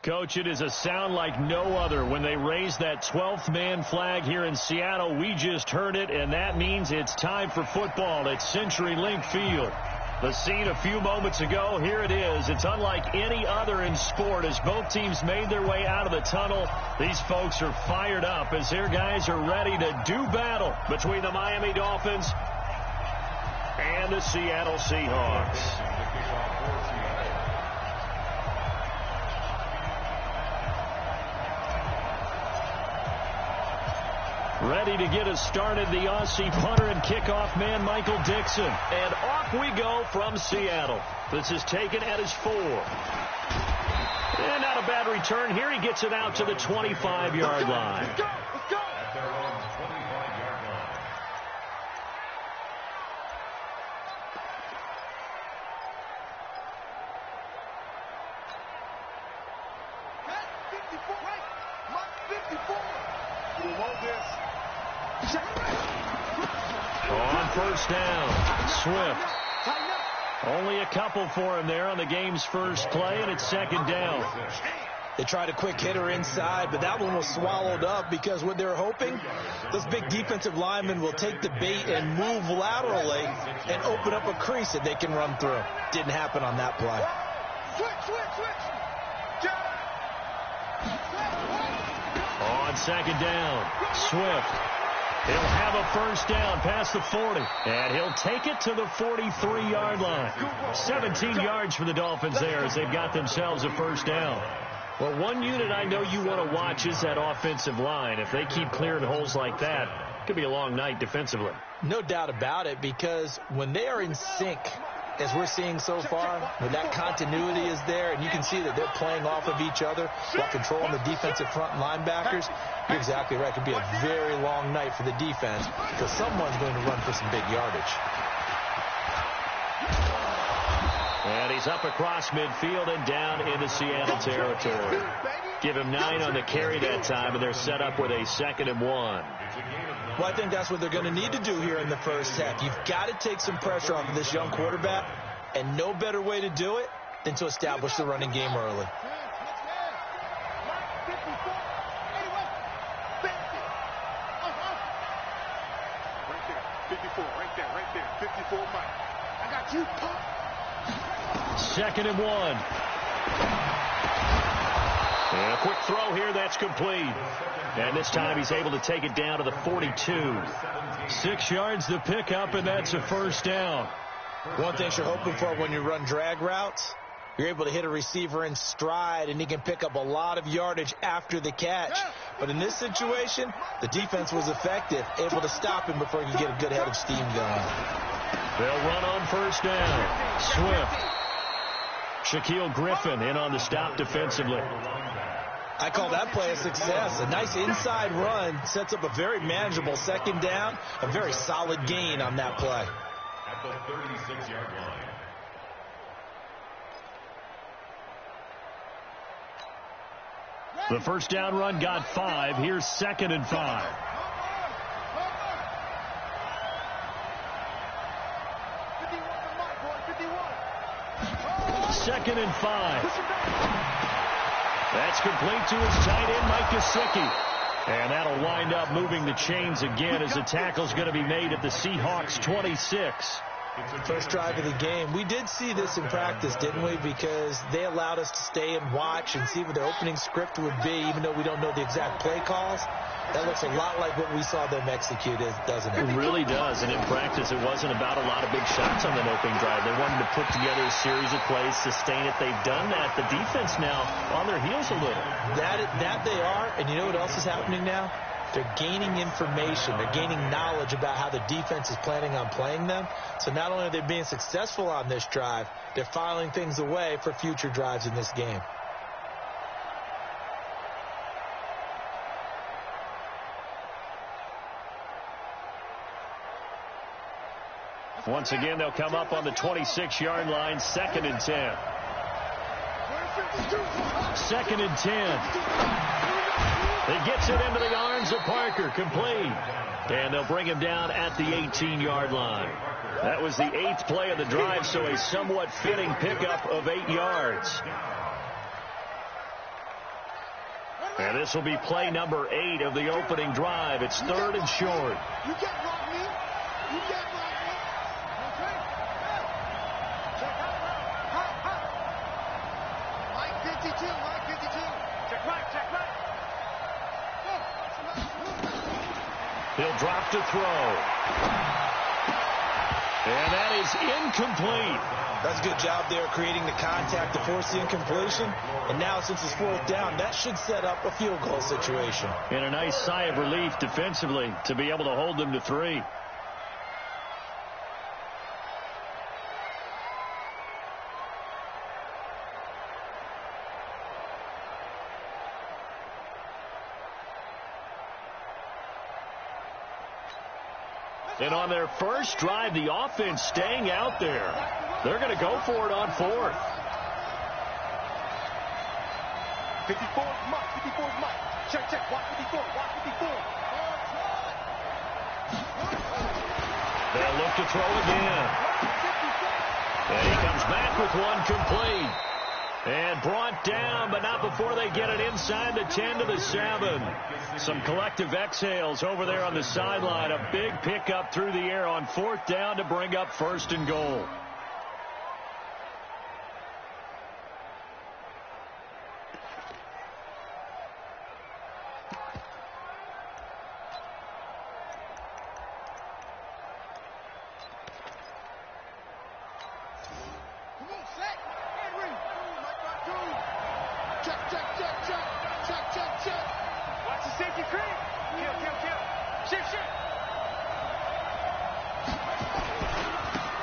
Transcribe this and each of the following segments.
Coach, it is a sound like no other when they raise that 12th man flag here in Seattle. We just heard it, and that means it's time for football at CenturyLink Field. The scene a few moments ago, here it is. It's unlike any other in sport as both teams made their way out of the tunnel. These folks are fired up as their guys are ready to do battle between the Miami Dolphins and the Seattle Seahawks. Ready to get us started, the Aussie punter and kickoff man, Michael Dixon. And off we go from Seattle. This is taken at his 4. And not a bad return here. He gets it out to the 25-yard line. Let's go! Let's go! At their own 25-yard line. Hey, 54, right? Mark 54. We want this. On first down, Swift. Only a couple for him there on the game's first play, and it's second down. They tried a quick hitter inside, but that one was swallowed up because what they're hoping, those big defensive linemen will take the bait and move laterally and open up a crease that they can run through. Didn't happen on that play. On second down, Swift. He'll have a first down past the 40, and he'll take it to the 43-yard line. 17 yards for the Dolphins there as they've got themselves a first down. Well, one unit I know you want to watch is that offensive line. If they keep clearing holes like that, it could be a long night defensively. No doubt about it, because when they are in sync, as we're seeing so far, when that continuity is there, and you can see that they're playing off of each other while controlling the defensive front linebackers, you're exactly right. It could be a very long night for the defense because someone's going to run for some big yardage. And he's up across midfield and down into Seattle territory. Give him 9 on the carry that time, and they're set up with a 2nd and 1. Well, I think that's what they're going to need to do here in the first half. You've got to take some pressure off of this young quarterback, and no better way to do it than to establish the running game early. Right there. 54, Mike. I got you. 2nd and 1. And a quick throw here, that's complete. And this time he's able to take it down to the 42. 6 yards to pick up, and that's a first down. One thing you're hoping for when you run drag routes, you're able to hit a receiver in stride, and he can pick up a lot of yardage after the catch. But in this situation, the defense was effective, able to stop him before he could get a good head of steam going. They'll run on first down. Swift. Shaquille Griffin in on the stop defensively. I call that play a success. A nice inside run sets up a very manageable 2nd down, a very solid gain on that play. At the 36-yard line. The first down run got 5. Here's 2nd and 5. Second and 5. That's complete to his tight end, Mike Gesicki. And that'll wind up moving the chains again as the tackle's going to be made at the Seahawks 26. First drive of the game. We did see this in practice, didn't we? Because they allowed us to stay and watch and see what their opening script would be, even though we don't know the exact play calls. That looks a lot like what we saw them execute, doesn't it? It really does. And in practice, it wasn't about a lot of big shots on that opening drive. They wanted to put together a series of plays, sustain it. They've done that. The defense now on their heels a little. That they are. And you know what else is happening now? They're gaining information. They're gaining knowledge about how the defense is planning on playing them. So not only are they being successful on this drive, they're filing things away for future drives in this game. Once again, they'll come up on the 26-yard line, 2nd and 10. 2nd and 10. He gets it into the arms of Parker, complete. And they'll bring him down at the 18-yard line. That was the 8th play of the drive, so a somewhat fitting pickup of 8 yards. And this will be play number 8 of the opening drive. It's 3rd and short. You can't block me. You can't block me. Okay. Mike 52. Mike 52. Check right. Check right. He'll drop to throw. And that is incomplete. That's a good job there creating the contact to force the incompletion. And now since it's 4th down, that should set up a field goal situation. And a nice sigh of relief defensively to be able to hold them to 3. And on their first drive, the offense staying out there. They're going to go for it on 4th. 54 is Mike. 54 is Mike. Check, check. Watch 54. Watch 54. They'll look to throw again. And he comes back with one complete. And brought down, but not before they get it inside the 10 to the 7. Some collective exhales over there on the sideline. A big pickup through the air on 4th down to bring up 1st and goal.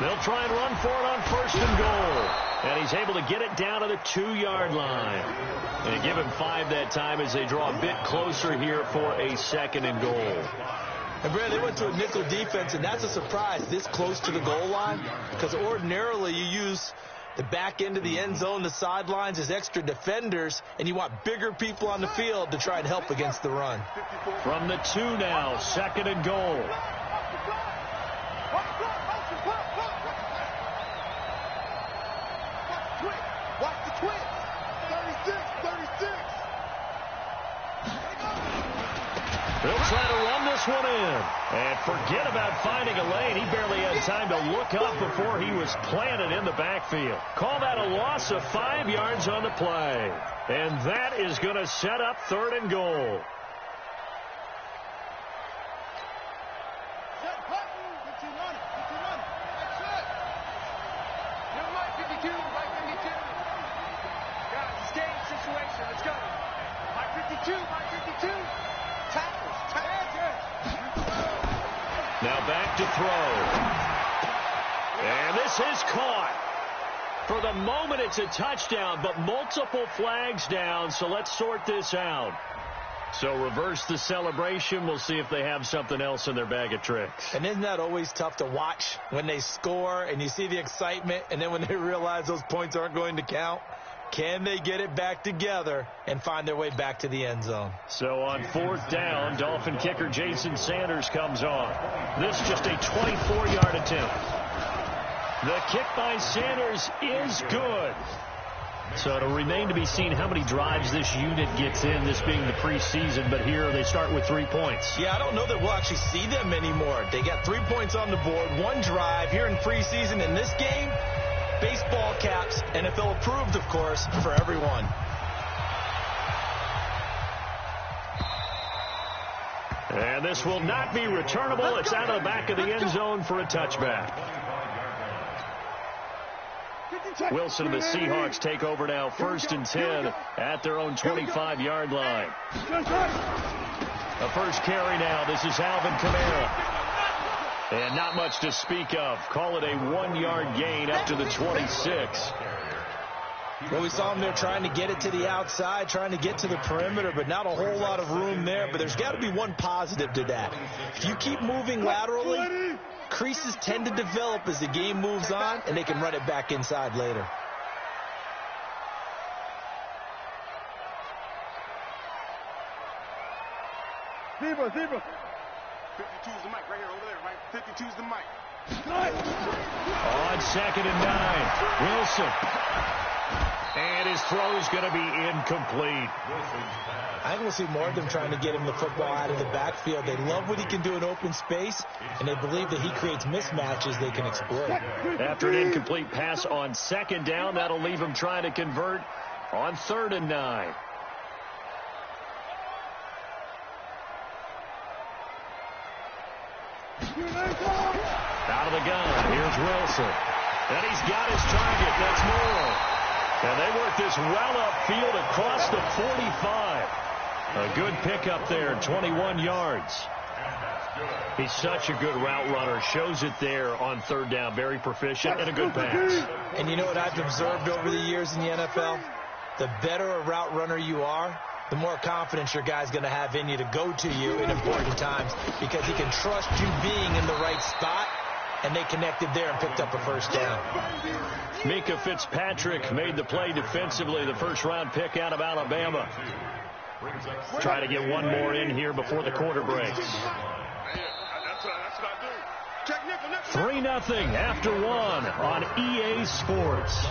They'll try and run for it on 1st and goal. And he's able to get it down to the 2-yard line. And give him 5 that time as they draw a bit closer here for a 2nd and goal. And, Brad, they went to a nickel defense, and that's a surprise this close to the goal line, because ordinarily you use the back end of the end zone, the sidelines as extra defenders, and you want bigger people on the field to try and help against the run. From the 2 now, 2nd and goal. Watch the twist. 36. They'll try to run this one in. And forget about finding a lane. He barely had time to look up before he was planted in the backfield. Call that a loss of 5 yards on the play. And that is going to set up 3rd and goal. Now back to throw. And this is caught. For the moment, it's a touchdown, but multiple flags down, so let's sort this out. So reverse the celebration. We'll see if they have something else in their bag of tricks. And isn't that always tough to watch when they score and you see the excitement, and then when they realize those points aren't going to count? Can they get it back together and find their way back to the end zone? So on 4th down, Dolphin kicker Jason Sanders comes on. This just a 24-yard attempt. The kick by Sanders is good. So it'll remain to be seen how many drives this unit gets in, this being the preseason. But here they start with 3 points. Yeah, I don't know that we'll actually see them anymore. They got 3 points on the board, 1 drive here in preseason. In this game, baseball caps, NFL approved, of course, for everyone. And this will not be returnable. It's out of the back of the end zone for a touchback. Wilson and the Seahawks take over now, 1st and 10 at their own 25-yard line. A first carry now. This is Alvin Kamara. And not much to speak of. Call it a 1-yard gain up to the 26. Well, we saw him there trying to get it to the outside, trying to get to the perimeter, but not a whole lot of room there. But there's got to be one positive to that. If you keep moving laterally, creases tend to develop as the game moves on, and they can run it back inside later. Zebra. 52 is the mic right here, over there, right? 52 is the mic. On 2nd and 9, Wilson. And his throw's going to be incomplete. I think we'll see more of them trying to get him the football out of the backfield. They love what he can do in open space, and they believe that he creates mismatches they can exploit. After an incomplete pass on second down, that'll leave him trying to convert on 3rd and 9. Out of the gun, here's Wilson. And he's got his target. That's Moore. And they work this well upfield across the 45. A good pickup there, 21 yards. He's such a good route runner. Shows it there on 3rd down. Very proficient and a good pass. And you know what I've observed over the years in the NFL? The better a route runner you are, the more confidence your guy's going to have in you to go to you in important times because he can trust you being in the right spot, and they connected there and picked up a 1st down. Mika Fitzpatrick made the play defensively, the first-round pick out of Alabama. Try to get one more in here before the quarter breaks. 3-0 after 1 on EA Sports.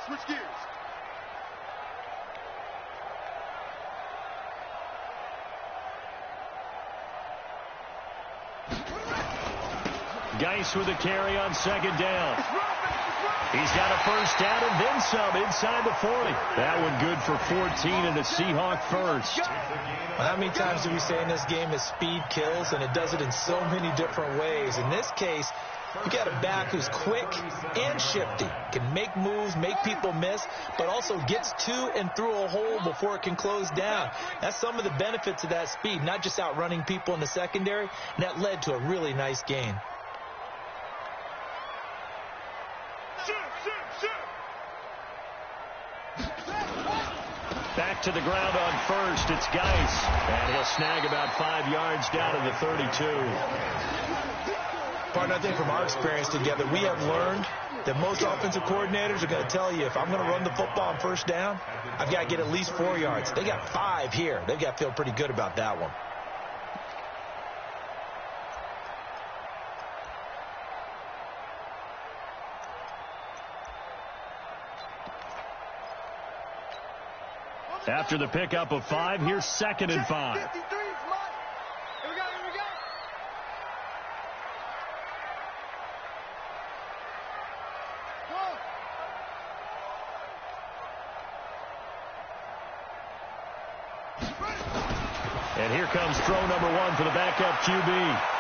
Switch gears. Geis with a carry on 2nd down. He's got a 1st down and then some inside the 40. That one good for 14 and a Seahawk first. Well, how many times do we say in this game that speed kills, and it does it in so many different ways? In this case, you got a back who's quick and shifty, can make moves, make people miss, but also gets to and through a hole before it can close down. That's some of the benefits of that speed, not just outrunning people in the secondary, and that led to a really nice gain. Back to the ground on 1st. It's Geis, and he'll snag about 5 yards down to the 32. Partner, I think from our experience together, we have learned that most offensive coordinators are going to tell you, if I'm going to run the football on 1st down, I've got to get at least 4 yards. They got 5 here. They've got to feel pretty good about that one. After the pickup of 5, here's 2nd and 5. Here we go. And here comes throw number 1 for the backup QB.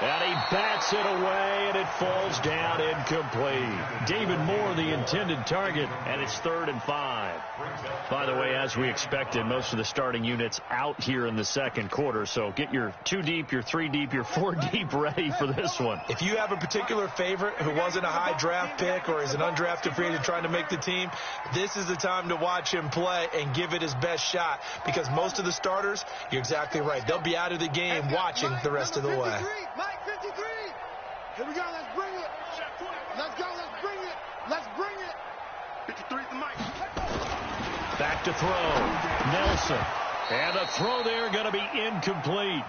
And he bats it away, and it falls down incomplete. David Moore, the intended target, and it's 3rd and 5. By the way, as we expected, most of the starting units out here in the 2nd quarter. So get your 2 deep, your 3 deep, your 4 deep ready for this one. If you have a particular favorite who wasn't a high draft pick or is an undrafted free agent trying to make the team, this is the time to watch him play and give it his best shot, because most of the starters, you're exactly right, they'll be out of the game watching the rest of the way. Mike 53. Here we go. Let's bring it. Let's go. Let's bring it. Let's bring it. 53 is the Mike. Back to throw. Nelson. And the throw there going to be incomplete.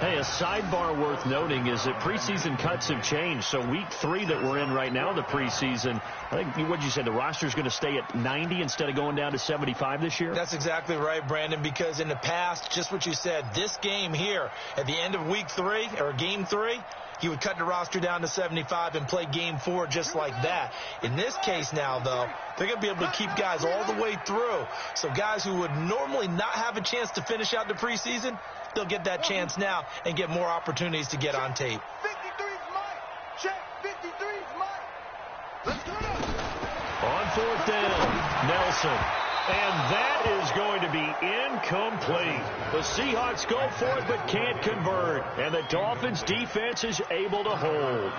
Hey, a sidebar worth noting is that preseason cuts have changed. So week 3 that we're in right now, the preseason, I think, what you said, the roster's going to stay at 90 instead of going down to 75 this year? That's exactly right, Brandon, because in the past, just what you said, this game here, at the end of week 3, or game 3, he would cut the roster down to 75 and play game 4 just like that. In this case now, though, they're going to be able to keep guys all the way through. So guys who would normally not have a chance to finish out the preseason, they'll get that chance now and get more opportunities to get on tape. 53's Mike. Check. 53's Mike. Let's go. On 4th down, Nelson. And that is going to be incomplete. The Seahawks go for it but can't convert. And the Dolphins defense is able to hold.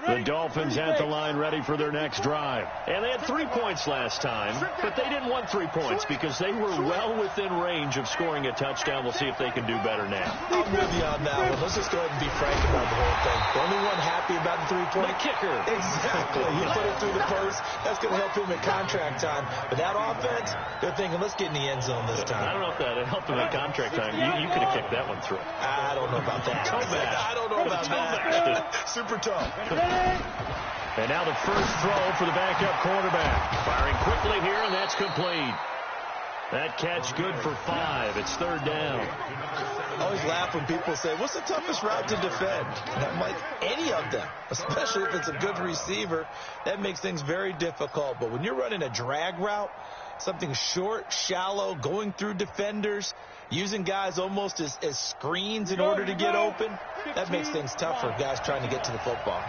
The Dolphins at the line ready for their next drive. And they had 3 points last time, but they didn't want 3 points because they were well within range of scoring a touchdown. We'll see if they can do better now. I'm with you on that one. Let's just go ahead and be frank about the whole thing. The only one happy about the 3-point. The kicker. Exactly. He put it through the post. That's going to help him at contract time. But that offense, they're thinking, let's get in the end zone this time. I don't know if that helped him at contract time. You could have kicked that one through. I don't know about that. I don't know about that. Super tough. And now the first throw for the backup quarterback. Firing quickly here, and that's complete. That catch good for 5. It's 3rd down. I always laugh when people say, what's the toughest route to defend? And I'm like, any of them, especially if it's a good receiver. That makes things very difficult. But when you're running a drag route, something short, shallow, going through defenders, using guys almost as screens in order to get open, that makes things tough for guys trying to get to the football.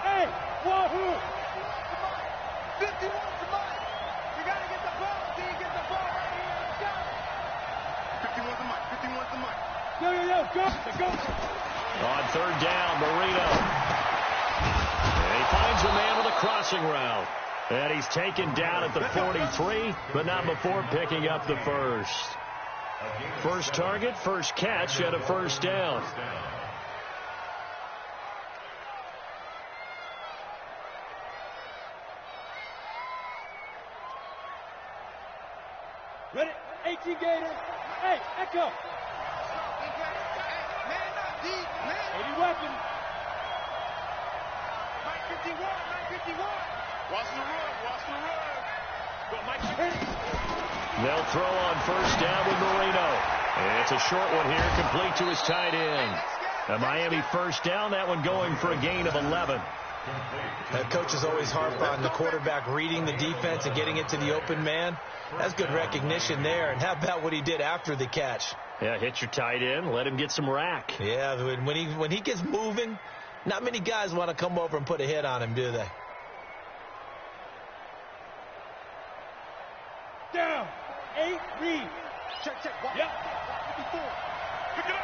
Hey, wahoo! 51 to Mike. You got to get the ball. So you get the ball right here. Let's go. 51 to Mike. 51 to Mike. Yo, go. On 3rd down, Marino. And he finds a man with a crossing route. And he's taken down at the 43, but not before picking up the first. First target, first catch, and a 1st down. Ready? 18 Gator. Hey, Echo. Man up, D. Man. 80 weapon. Mike 51. Mike 51. Watch the run. Go, Mike. They'll throw on 1st down with Marino. And it's a short one here, complete to his tight end. A Miami 1st down, that one going for a gain of 11. Coaches always harp on the quarterback reading the defense and getting it to the open man. That's good recognition there. And how about what he did after the catch? Yeah, hit your tight end, let him get some rack. Yeah, when he gets moving, not many guys want to come over and put a hit on him, do they? Down. 8, read. Check. Yep. 54. Pick it up.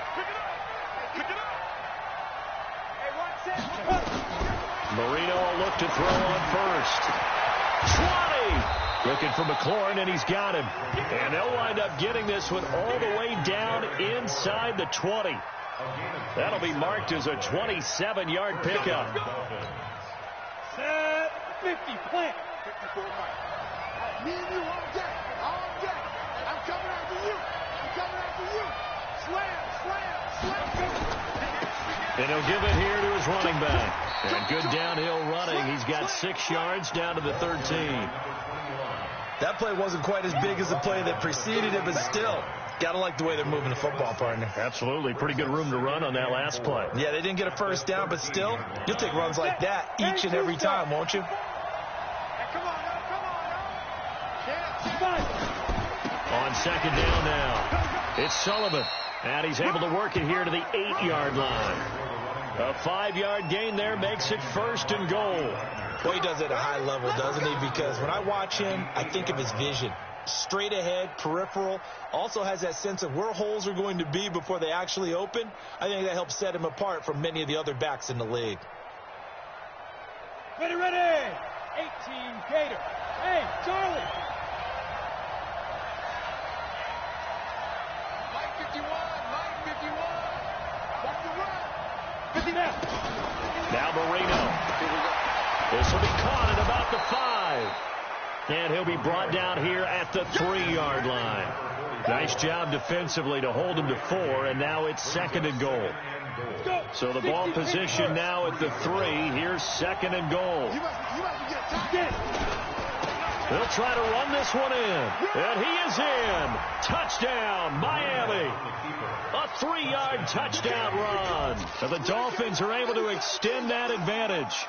Hey, watch that. Marino will look to throw on 1st. 20. Looking for McLaurin, and he's got him. And they'll wind up getting this one all the way down inside the 20. That'll be marked as a 27-yard pickup. Set. 50. Plant. 54. Me and you all day. I'm coming after you. Slam. And he'll give it here to his running back. And good downhill running. He's got 6 yards down to the 13. That play wasn't quite as big as the play that preceded it, but still, got to like the way they're moving the football, partner. Absolutely. Pretty good room to run on that last play. Yeah, they didn't get a 1st down, but still, you'll take runs like that each and every time, won't you? Come on. On 2nd down now, it's Sullivan. And he's able to work it here to the 8-yard line. A 5-yard gain there makes it 1st and goal. Well, he does it at a high level, doesn't he? Because when I watch him, I think of his vision. Straight ahead, peripheral. Also has that sense of where holes are going to be before they actually open. I think that helps set him apart from many of the other backs in the league. Ready. 18 Gator. Hey, Charlie. Mike 51. Watch the run. 50 now. Now Marino. This will be caught at about the 5. And he'll be brought down here at the 3-yard line. Nice job defensively to hold him to 4, and now it's 2nd and goal. So the ball position now at the 3. Here's 2nd and goal. They'll try to run this one in. And he is in. Touchdown, Miami. A 3-yard touchdown run. And the Dolphins are able to extend that advantage.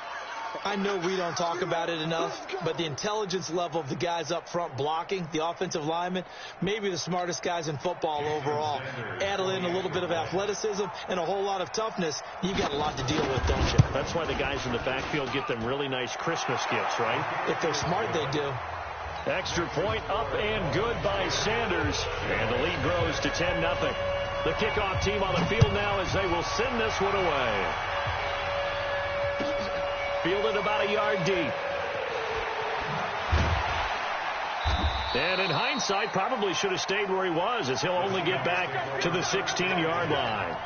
I know we don't talk about it enough, but the intelligence level of the guys up front blocking, the offensive linemen, maybe the smartest guys in football overall. Add in a little bit of athleticism and a whole lot of toughness, you got a lot to deal with, don't you? That's why the guys in the backfield get them really nice Christmas gifts, right? If they're smart, they do. Extra point up and good by Sanders. And the lead grows to 10-0. The kickoff team on the field now as they will send this one away. fielded about a yard deep. And in hindsight, probably should have stayed where he was, as he'll only get back to the 16-yard line.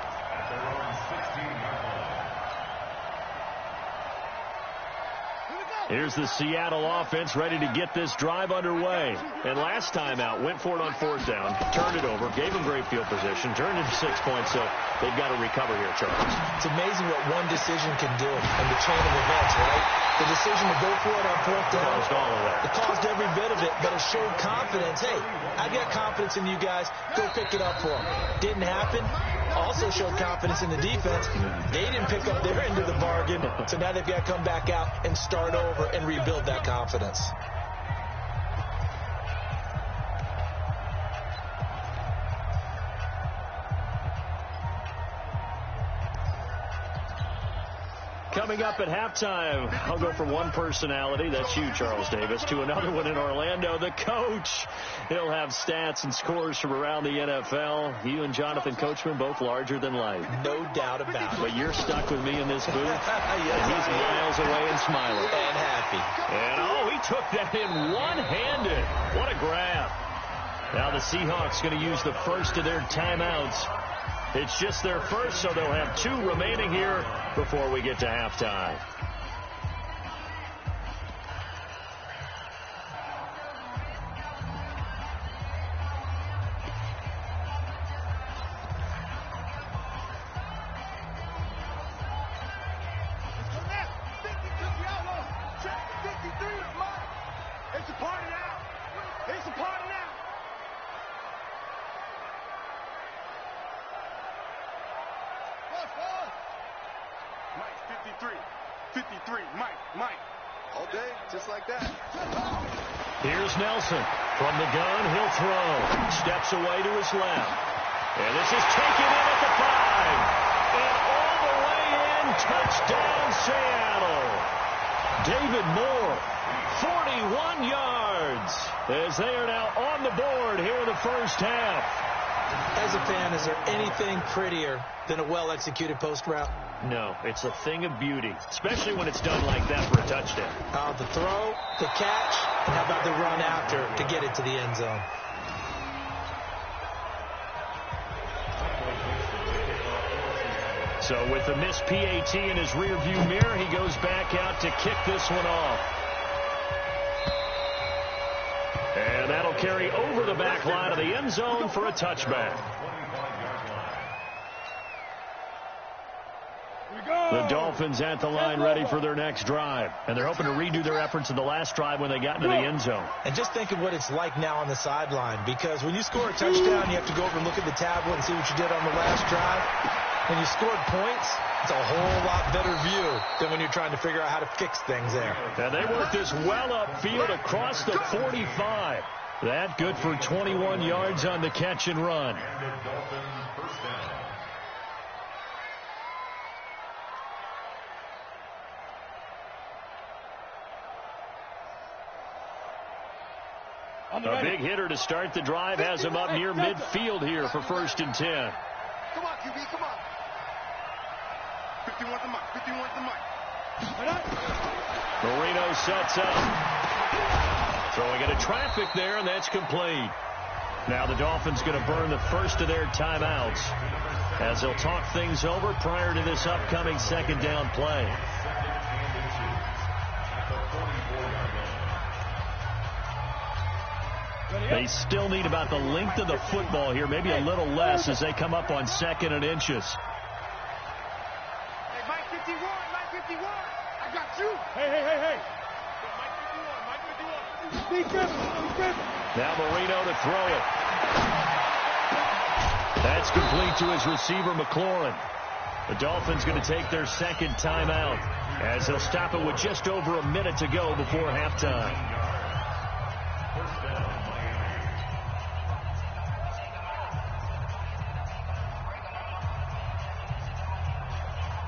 Here's the Seattle offense ready to get this drive underway. And last time out, went for it on fourth down, turned it over, gave him great field position, turned it to 6 points, so they've got to recover here, Charles. It's amazing what one decision can do in the chain of events, right? The decision to go for it on fourth down. Caused all of that. It caused every bit of it, but it showed confidence. Hey, I got confidence in you guys. Go pick it up for them. Didn't happen. Also showed confidence in the defense. They didn't pick up their end of the bargain, so now they've got to come back out and start over and rebuild that confidence. Coming up at halftime, I'll go from one personality, that's you, Charles Davis, to another one in Orlando, the coach. He'll have stats and scores from around the NFL. You and Jonathan Coachman, both larger than life. No doubt about it. But you're stuck with me in this booth, and he's miles away and smiling. And happy. And, he took that in one-handed. What a grab. Now the Seahawks going to use the first of their timeouts. It's just their first, so they'll have 2 remaining here before we get to halftime. Here's Nelson. From the gun, he'll throw. Steps away to his left. And this is taken in at the 5. And all the way in, touchdown Seattle. David Moore, 41 yards, as they are now on the board here in the first half. As a fan, is there anything prettier than a well-executed post route? No, it's a thing of beauty, especially when it's done like that for a touchdown. The throw, the catch, and how about the run after to get it to the end zone? So with the missed PAT in his rearview mirror, he goes back out to kick this one off. And that'll carry over the back line of the end zone for a touchback. The Dolphins at the line ready for their next drive. And they're hoping to redo their efforts in the last drive when they got into the end zone. And just think of what it's like now on the sideline. Because when you score a touchdown, you have to go over and look at the tablet and see what you did on the last drive. When you scored points, it's a whole lot better view than when you're trying to figure out how to fix things there. And they work this well upfield across the 45. That good for 21 yards on the catch and run. A big hitter to start the drive has him up near midfield here for 1st and 10. Come on, QB, come on. 51's the mic, 51's the mic. Marino sets up. Throwing into traffic there, and that's complete. Now the Dolphins going to burn the first of their timeouts as they'll talk things over prior to this upcoming second down play. They still need about the length of the football here, maybe a little less as they come up on 2nd and inches. Hey, Mike 51, Mike 51. I got you. Hey. Mike 51, Mike 51. Now Marino to throw it. That's complete to his receiver, McLaurin. The Dolphins going to take their second timeout as they'll stop it with just over a minute to go before halftime.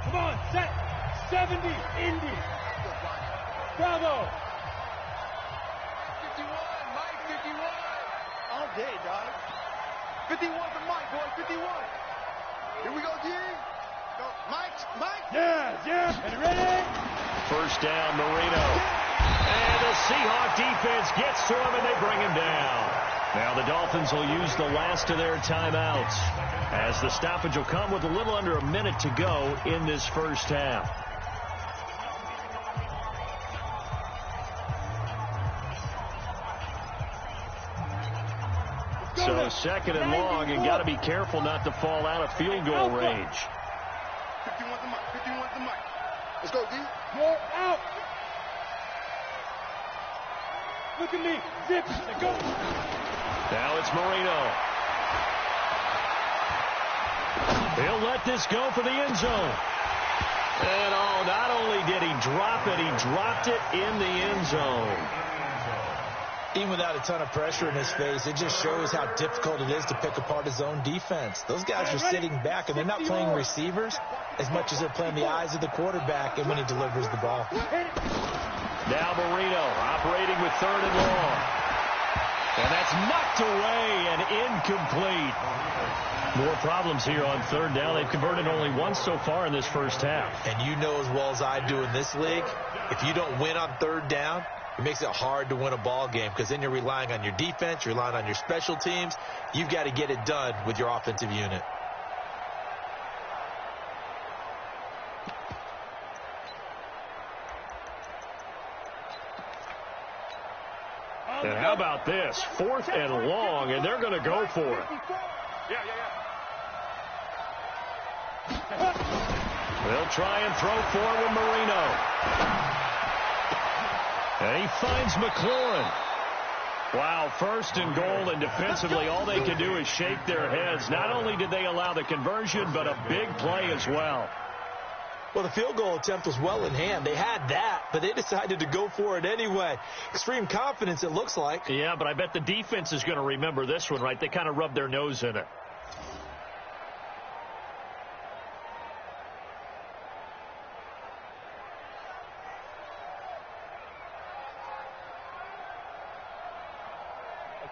Come on, set. 70, Indy. Bravo. 51, Mike 51. All day, dog. 51's the mic, boy, 51. Here we go, G. Yeah. And ready? First down, Marino. And the Seahawk defense gets to him, and they bring him down. Now the Dolphins will use the last of their timeouts, as the stoppage will come with a little under a minute to go in this first half. So second and long, and got to be careful not to fall out of field goal range. 51's the mic. 51's the mic. Let's go, D. More out. Look at me. Zip. Let's go. Now it's Marino. He'll let this go for the end zone. And not only did he drop it, he dropped it in the end zone. Even without a ton of pressure in his face, it just shows how difficult it is to pick apart his own defense. Those guys are sitting back, and they're not playing receivers as much as they're playing the eyes of the quarterback and when he delivers the ball. Now Marino operating with third and long. And that's knocked away and incomplete. More problems here on third down. They've converted only once so far in this first half. And you know as well as I do in this league, if you don't win on third down, it makes it hard to win a ball game because then you're relying on your defense, you're relying on your special teams. You've got to get it done with your offensive unit. And how about this? Fourth and long, and they're going to go for it. They'll try and throw forward Marino. And he finds McLaurin. Wow, first and goal, and defensively all they can do is shake their heads. Not only did they allow the conversion, but a big play as well. Well, the field goal attempt was well in hand. They had that, but they decided to go for it anyway. Extreme confidence, it looks like. Yeah, but I bet the defense is going to remember this one, right? They kind of rubbed their nose in it.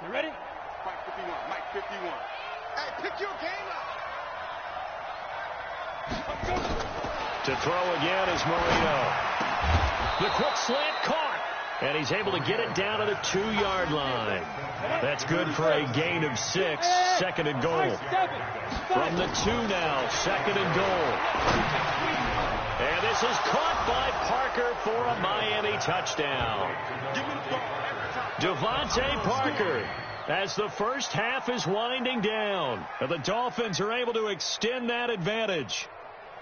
You ready? Mike 51. Mike 51. Hey, pick your game up. To throw again is Marino. The quick slant caught. And he's able to get it down to the 2-yard line. That's good for a gain of 6. Second and goal. From the 2 now. Second and goal. And this is caught by Parker for a Miami touchdown. Devontae Parker, as the first half is winding down. The Dolphins are able to extend that advantage.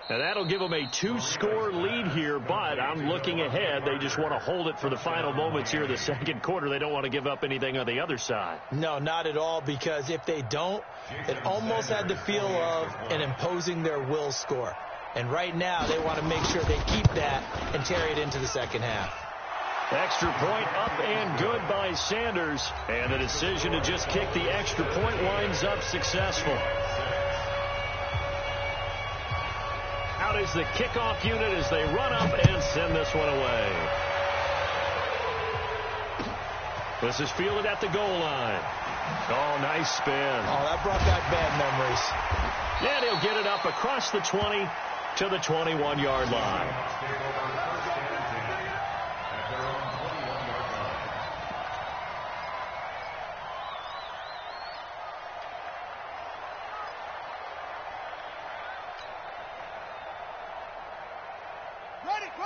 And that'll give them a 2-score lead here, but I'm looking ahead. They just want to hold it for the final moments here in the second quarter. They don't want to give up anything on the other side. No, not at all, because if they don't, it almost had the feel of an imposing their will score. And right now, they want to make sure they keep that and carry it into the second half. Extra point up and good by Sanders. And the decision to just kick the extra point winds up successful. Out is the kickoff unit as they run up and send this one away. This is fielded at the goal line. Oh, nice spin. Oh, that brought back bad memories. And he'll get it up across the 20 to the 21-yard line.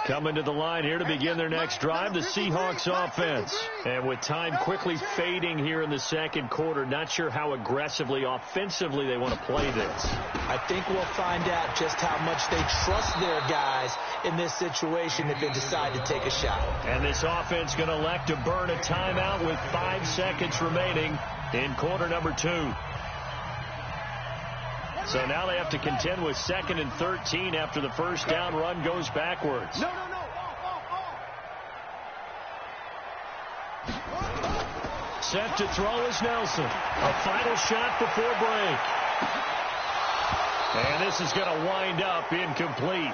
Coming to the line here to begin their next drive, the Seahawks offense. And with time quickly fading here in the second quarter, not sure how aggressively, offensively they want to play this. I think we'll find out just how much they trust their guys in this situation if they decide to take a shot. And this offense going to elect to burn a timeout with 5 seconds remaining in quarter number 2. So now they have to contend with 2nd and 13 after the first down run goes backwards. No. Set to throw is Nelson. A final shot before break. And this is going to wind up incomplete.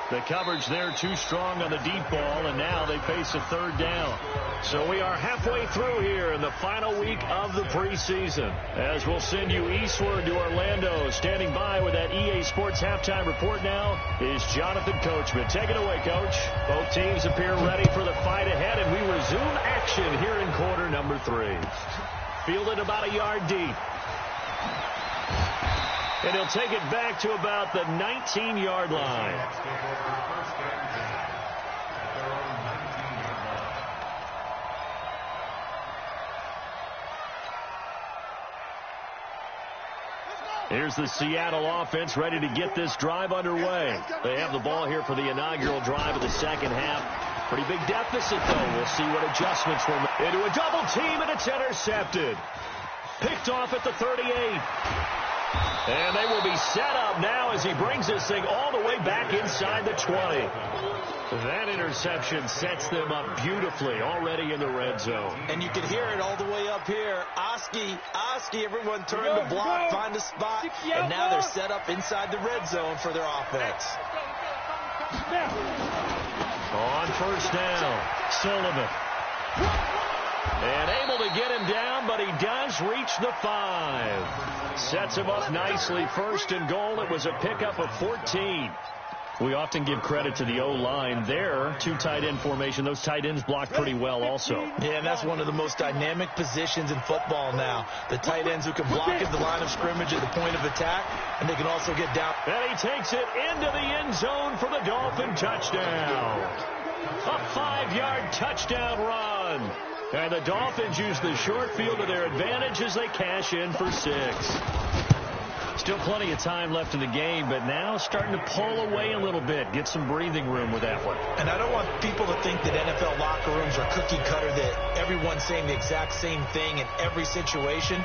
The coverage there too strong on the deep ball, and now they face a third down. So we are halfway through here in the final week of the preseason, as we'll send you eastward to Orlando. Standing by with that EA Sports halftime report now is Jonathan Coachman. Take it away, Coach. Both teams appear ready for the fight ahead, and we resume action here in quarter number 3. Fielded about a yard deep. And he'll take it back to about the 19-yard line. Here's the Seattle offense ready to get this drive underway. They have the ball here for the inaugural drive of the second half. Pretty big deficit, though. We'll see what adjustments will make. Into a double team, and it's intercepted. Picked off at the 38. And they will be set up now as he brings this thing all the way back inside the 20. That interception sets them up beautifully already in the red zone. And you can hear it all the way up here. Oski, everyone turn to block, find a spot, and now they're set up inside the red zone for their offense. On first down, Sullivan. And able to get him down, but he does reach the 5. Sets him up nicely. First and goal. It was a pickup of 14. We often give credit to the O-line there. 2 tight end formation. Those tight ends block pretty well also. Yeah, and that's one of the most dynamic positions in football now. The tight ends who can block at the line of scrimmage at the point of attack, and they can also get down. And he takes it into the end zone for the Dolphin touchdown. A 5-yard touchdown run. And the Dolphins use the short field to their advantage as they cash in for 6. Still plenty of time left in the game, but now starting to pull away a little bit. Get some breathing room with that one. And I don't want people to think that NFL locker rooms are cookie cutter, that everyone's saying the exact same thing in every situation.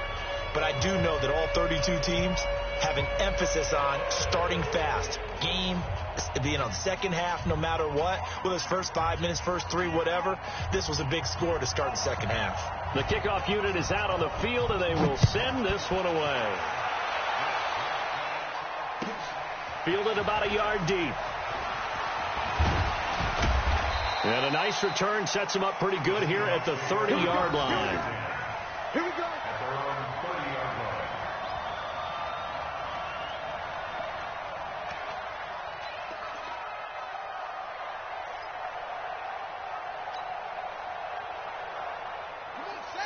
But I do know that all 32 teams have an emphasis on starting fast. Game, second half, no matter what. Whether it's first 5 minutes, first 3, whatever. This was a big score to start the second half. The kickoff unit is out on the field, and they will send this one away. Fielded about a yard deep. And a nice return sets him up pretty good here at the 30-yard line. Here we go.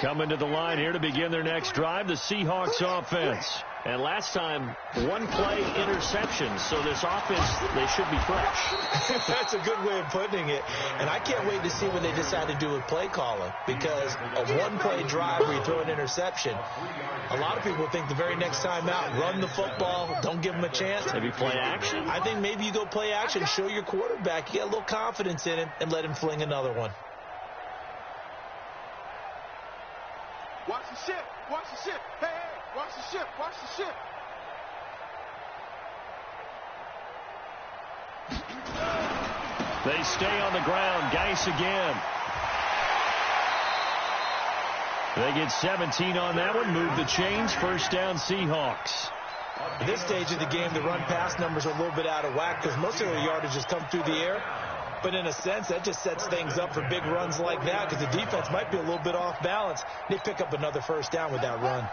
Coming to the line here to begin their next drive, the Seahawks offense. And last time, 1 play interception, so this offense, they should be fresh. That's a good way of putting it. And I can't wait to see what they decide to do with play calling, because a 1-play drive where you throw an interception, a lot of people think the very next time out, run the football, don't give them a chance. Maybe play action? I think maybe you go play action, show your quarterback, you get a little confidence in him, and let him fling another one. Watch the ship. Watch the ship. Hey, hey, watch the ship. Watch the ship. They stay on the ground. Geis again. They get 17 on that one. Move the chains. First down, Seahawks. At this stage of the game, the run-pass numbers are a little bit out of whack because most of their yardage has come through the air. But in a sense, that just sets things up for big runs like that because the defense might be a little bit off balance. They pick up another first down with that run.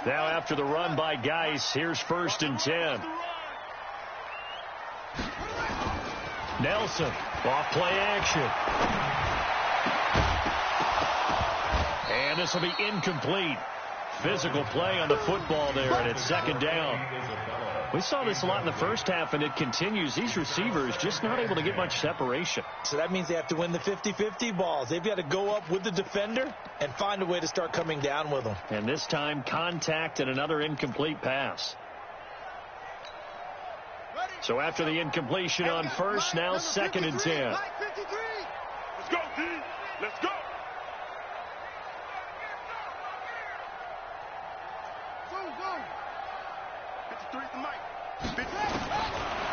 Now after the run by Geis, here's 1st and 10. Nelson, off play action. And this will be incomplete. Physical play on the football there, and it's 2nd down. We saw this a lot in the first half, and it continues. These receivers just not able to get much separation. So that means they have to win the 50-50 balls. They've got to go up with the defender and find a way to start coming down with them. And this time, contact and another incomplete pass. So after the incompletion on first, now 2nd and 10. Let's go, D. Let's go. Go. 53's the mic.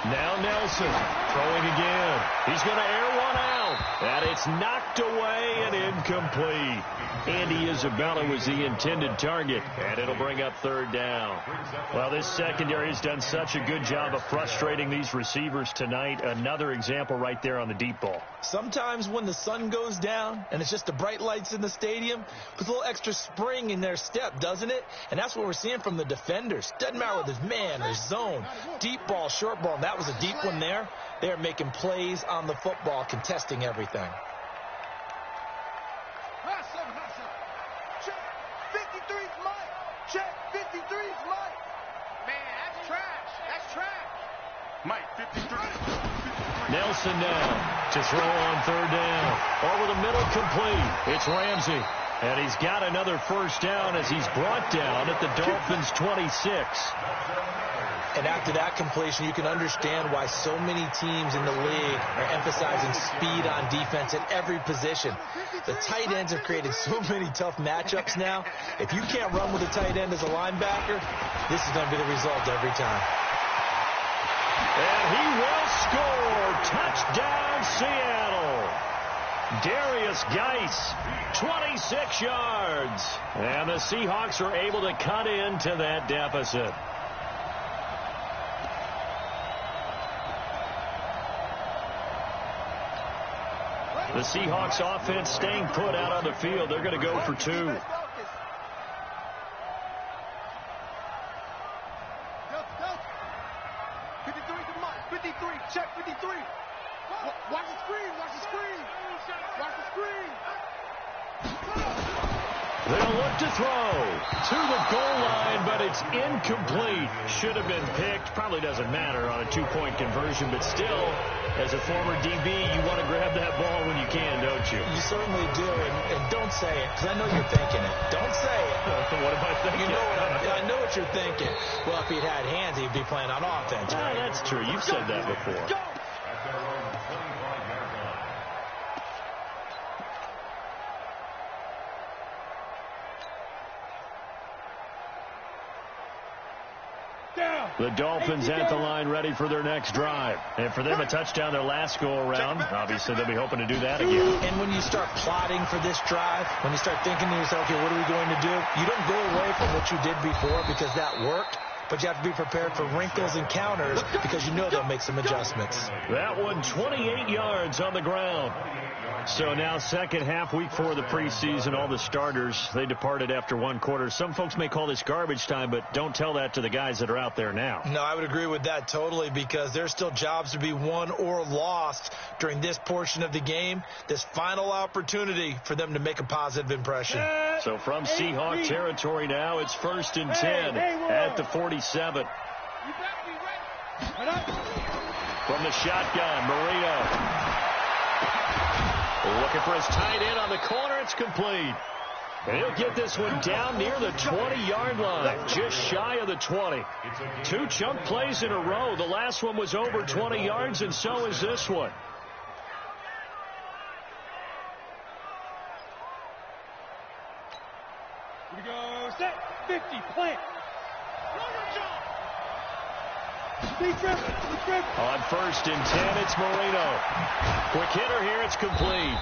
Now Nelson. Throwing again. He's going to air one out. And it's knocked away and incomplete. Andy Isabella was the intended target. And it'll bring up third down. Well, this secondary has done such a good job of frustrating these receivers tonight. Another example right there on the deep ball. Sometimes when the sun goes down and it's just the bright lights in the stadium, puts a little extra spring in their step, doesn't it? And that's what we're seeing from the defenders. Doesn't matter whether it's man or zone, deep ball, short ball. And that was a deep one there. They're making plays on the football, contesting everything. Check. 53's Mike. Check. 53's Mike. Man, that's trash. That's trash. Mike, 53. Nelson now to throw on third down. Over the middle, complete. It's Ramsey. And he's got another first down as he's brought down at the Dolphins' 26. And after that completion, you can understand why so many teams in the league are emphasizing speed on defense at every position. The tight ends have created so many tough matchups now. If you can't run with a tight end as a linebacker, this is going to be the result every time. And he will score. Touchdown, Seattle. Darius Geis, 26 yards. And the Seahawks are able to cut into that deficit. The Seahawks offense staying put out on the field. They're going to go for two. 53, check 53. Watch the screen, watch the screen. Watch the screen. They'll look to throw to the goal line, but it's incomplete. Should have been picked. Probably doesn't matter on a two-point conversion, but still, as a former DB, you want to grab that ball when you can, don't you? You certainly do, and don't say it, because I know you're thinking it. Don't say it. What am I thinking? You know I know what you're thinking. Well, if he'd had hands, he'd be playing on offense, right? That's true. You've said that before. The Dolphins at the line ready for their next drive. And for them, a touchdown their last go-around. Obviously, they'll be hoping to do that again. And when you start plotting for this drive, when you start thinking to yourself, okay, what are we going to do? You don't go away from what you did before because that worked. But you have to be prepared for wrinkles and counters because you know they'll make some adjustments. That one, 28 yards on the ground. So now second half, week 4 of the preseason, all the starters, they departed after one quarter. Some folks may call this garbage time, but don't tell that to the guys that are out there now. No, I would agree with that totally because there's still jobs to be won or lost during this portion of the game. This final opportunity for them to make a positive impression. So from Seahawk territory now, it's 1st and 10 at the 47. From the shotgun, Marino. Looking for his tight end on the corner. It's complete. And he'll get this one down near the 20-yard line, just shy of the 20. 2 chunk plays in a row. The last one was over 20 yards, and so is this one. Here we go. Set. 50. Plant. On 1st and 10, it's Marino. Quick hitter here. It's complete.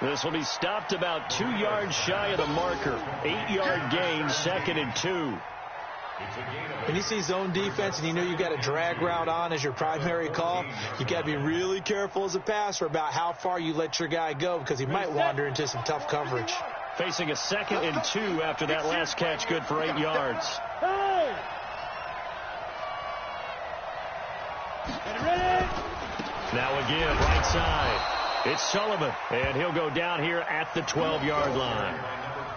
This will be stopped about 2 yards shy of the marker. 8-yard gain, 2nd and 2. When you see zone defense and you know you've got a drag route on as your primary call, you got to be really careful as a passer about how far you let your guy go because he might wander into some tough coverage. Facing a 2nd and 2 after that last catch, good for 8 yards. Now again, right side. It's Sullivan, and he'll go down here at the 12-yard line.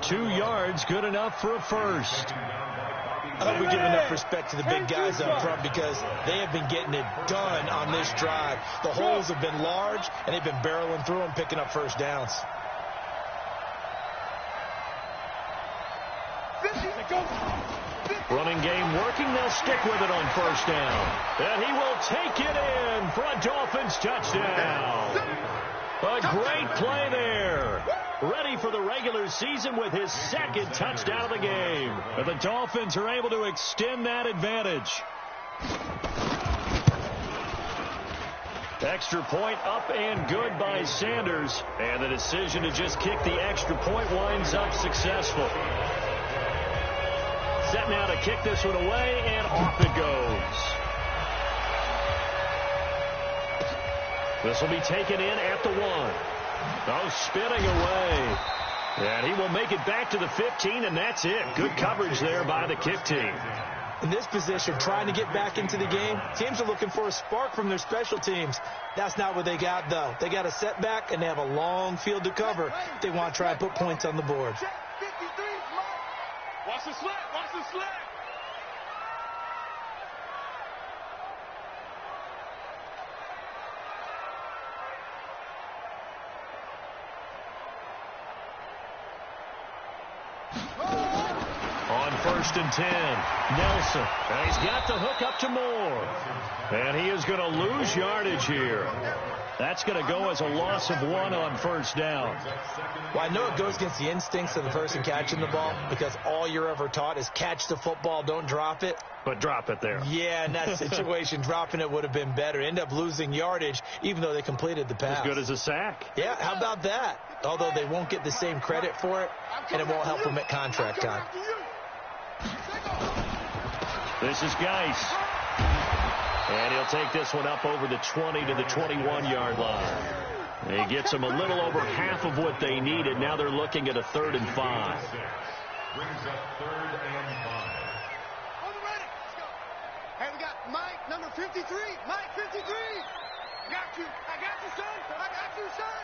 2 yards, good enough for a first. I hope we give enough respect to the big guys up front because they have been getting it done on this drive. The holes have been large, and they've been barreling through them, picking up first downs. Running game working. They'll stick with it on first down. And he will take it in for a Dolphins touchdown. A great play there. Ready for the regular season with his 2nd touchdown of the game. And the Dolphins are able to extend that advantage. Extra point up and good by Sanders. And the decision to just kick the extra point winds up successful. Set now to kick this one away, and off it goes. This will be taken in at the 1. Oh, spinning away. And he will make it back to the 15, and that's it. Good coverage there by the kick team. In this position, trying to get back into the game, teams are looking for a spark from their special teams. That's not what they got, though. They got a setback, and they have a long field to cover. They want to try and put points on the board. Watch the slant. Watch the slant. On 1st and 10, Nelson. And he's got the hook up to Moore. And he is going to lose yardage here. That's going to go as a loss of 1 on 1st down. Well, I know it goes against the instincts of the person catching the ball because all you're ever taught is catch the football, don't drop it. But drop it there. Yeah, in that situation, dropping it would have been better. End up losing yardage, even though they completed the pass. As good as a sack. Yeah, how about that? Although they won't get the same credit for it, and it won't help them at contract time. This is Geis. And he'll take this one up over the 20 to the 21-yard line. He gets them a little over half of what they needed. Now they're looking at a 3rd and 5. Brings up 3rd and 5. Hey, we got Mike, number 53. Mike, 53. Got you. I got you, son. I got you, son.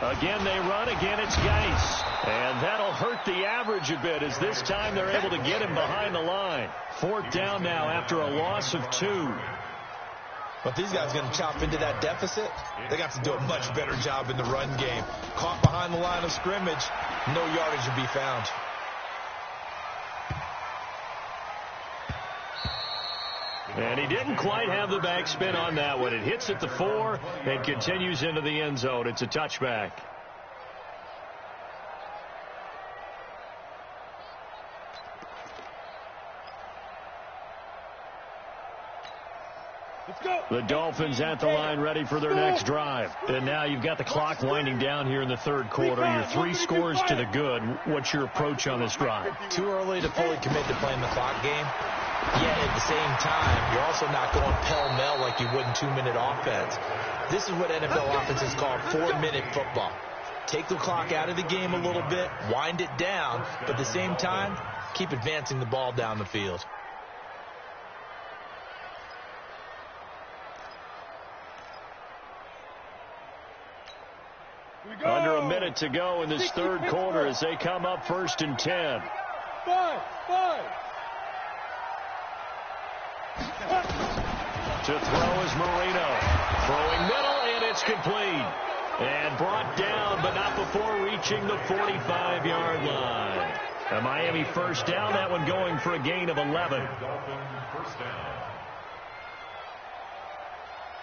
Again, they run. Again, it's Geis. And that'll hurt the average a bit as this time they're able to get him behind the line. 4th down now after a loss of 2. But these guys are going to chop into that deficit. They got to do a much better job in the run game. Caught behind the line of scrimmage, no yardage to be found. And he didn't quite have the backspin on that one. It hits at the 4 and continues into the end zone. It's a touchback. The Dolphins at the line ready for their next drive. And now you've got the clock winding down here in the 3rd quarter. You're 3 scores to the good. What's your approach on this drive? Too early to fully commit to playing the clock game. Yet at the same time, you're also not going pell-mell like you would in 2-minute offense. This is what NFL offenses call 4-minute football. Take the clock out of the game a little bit, wind it down, but at the same time, keep advancing the ball down the field. Under a minute to go in this 3rd quarter as they come up 1st and 10. 5. To throw is Marino. Throwing middle, and it's complete. And brought down, but not before reaching the 45-yard line. A Miami 1st down, that one going for a gain of 11. First down.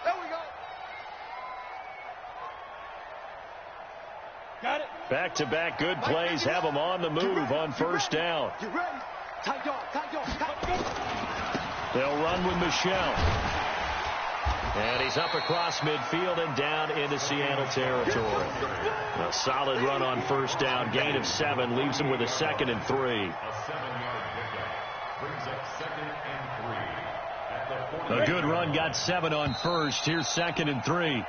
There we go. Got it. Back-to-back good plays have them on the move on 1st down. You ready? Tight dog. They'll run with Michelle. And he's up across midfield and down into Seattle territory. A solid run on 1st down. Gain of 7 leaves him with a 2nd and 3. A 7-yard pickup. Brings up 2nd and 3. At the 40. A good run got 7 on 1st. Here's 2nd and 3.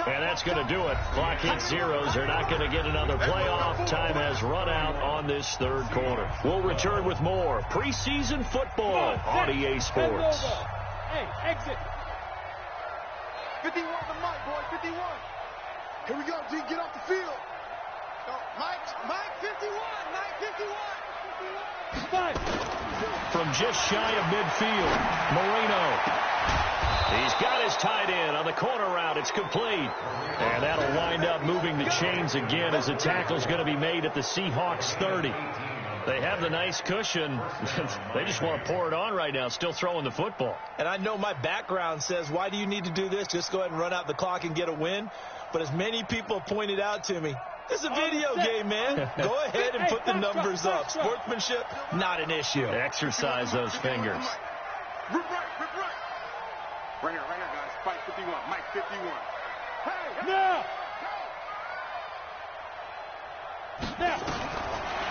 And that's going to do it. Clock hits zeros. They're not going to get another playoff. Time has run out on this 3rd quarter. We'll return with more preseason football on EA Sports. Hey, exit. 51 the Mike, boy, 51. Here we go, G, get off the field. No, Mike 51, Mike 51. 5. From just shy of midfield, Marino. He's got his tight end on the corner route. It's complete. And that'll wind up moving the chains again as the tackle's going to be made at the Seahawks 30. They have the nice cushion. They just want to pour it on right now, still throwing the football. And I know my background says, why do you need to do this? Just go ahead and run out the clock and get a win. But as many people have pointed out to me, it's a video game, man. Go ahead and put the numbers up. Sportsmanship, not an issue. Exercise those fingers. Rip right. Right here, guys. Spike 51. Mike 51. Hey, now!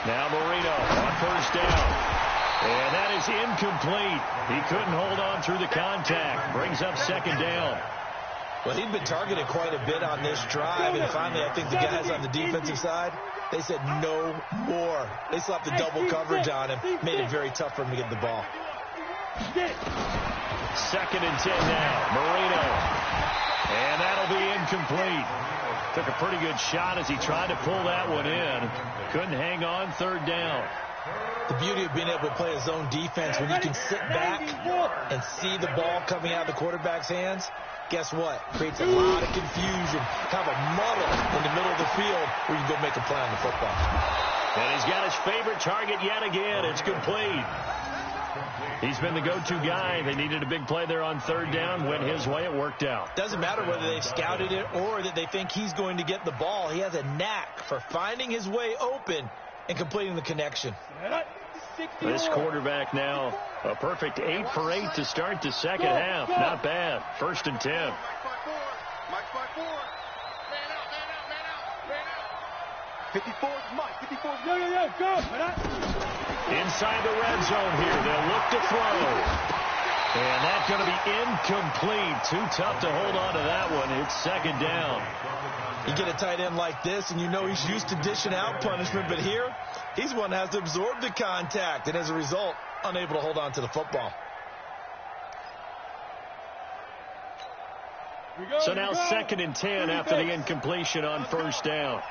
Now Marino on first down. And that is incomplete. He couldn't hold on through the contact. Brings up second down. Well, he'd been targeted quite a bit on this drive, and finally I think the guys on the defensive side, they said no more. They slapped the double coverage on him, made it very tough for him to get the ball. Second and 10 now. Marino. And that'll be incomplete. Took a pretty good shot as he tried to pull that one in. Couldn't hang on third down. The beauty of being able to play a zone defense when you can sit back and see the ball coming out of the quarterback's hands, guess what? Creates a lot of confusion, kind of a muddle in the middle of the field where you can go make a play on the football. And he's got his favorite target yet again. It's complete. He's been the go-to guy. They needed a big play there on third down. Went his way. It worked out. Doesn't matter whether they've scouted it or that they think he's going to get the ball. He has a knack for finding his way open and completing the connection. This quarterback now a perfect 8 for 8 to start the second half. Not bad. First and 10. Mike 5-4. Man out. 54 is Mike. 54 is Go. Inside the red zone here. They'll look to throw. And that's going to be incomplete. Too tough to hold on to that one. It's second down. You get a tight end like this, and you know he's used to dishing out punishment, but here, he's one that has to absorb the contact, and as a result, unable to hold on to the football. So now second and 10 after the incompletion on first down.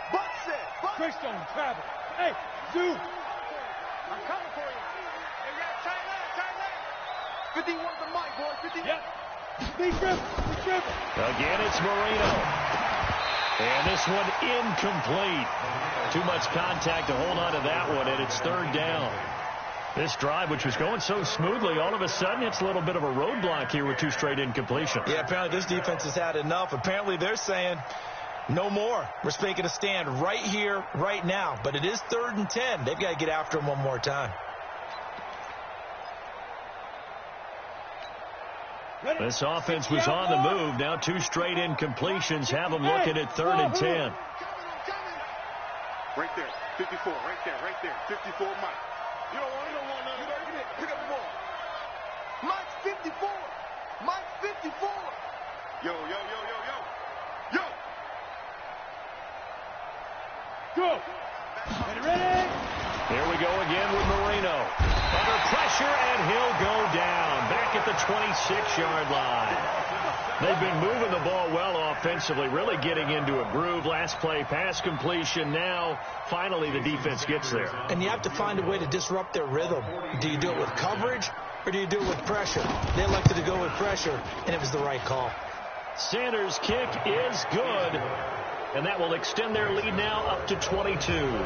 Greystone, travel. Hey, Zoo. I'm coming for you. Hey, you got tight leg. 51 to Mike, boy. 50. Yep. Big triple. Again, it's Marino. And this one incomplete. Too much contact to hold on to that one, and it's third down. This drive, which was going so smoothly, all of a sudden it's a little bit of a roadblock here with 2 straight incompletions. Yeah, apparently this defense has had enough. Apparently they're saying no more. We're making a stand right here, right now. But it is third and 10. They've got to get after him one more time. This offense was on the move. Now 2 straight incompletions have them looking at third and 10. Right there. 54. Right there. 54 Mike. You don't want none. Pick up the ball. Mike 54. Mike 54. Yo. Go. Ready? Here we go again with Marino. Under pressure, and he'll go down. Back at the 26-yard line. They've been moving the ball well offensively, really getting into a groove. Last play, pass completion. Now, finally, the defense gets there. And you have to find a way to disrupt their rhythm. Do you do it with coverage, or do you do it with pressure? They elected to go with pressure, and it was the right call. Sanders' kick is good, and that will extend their lead now up to 22.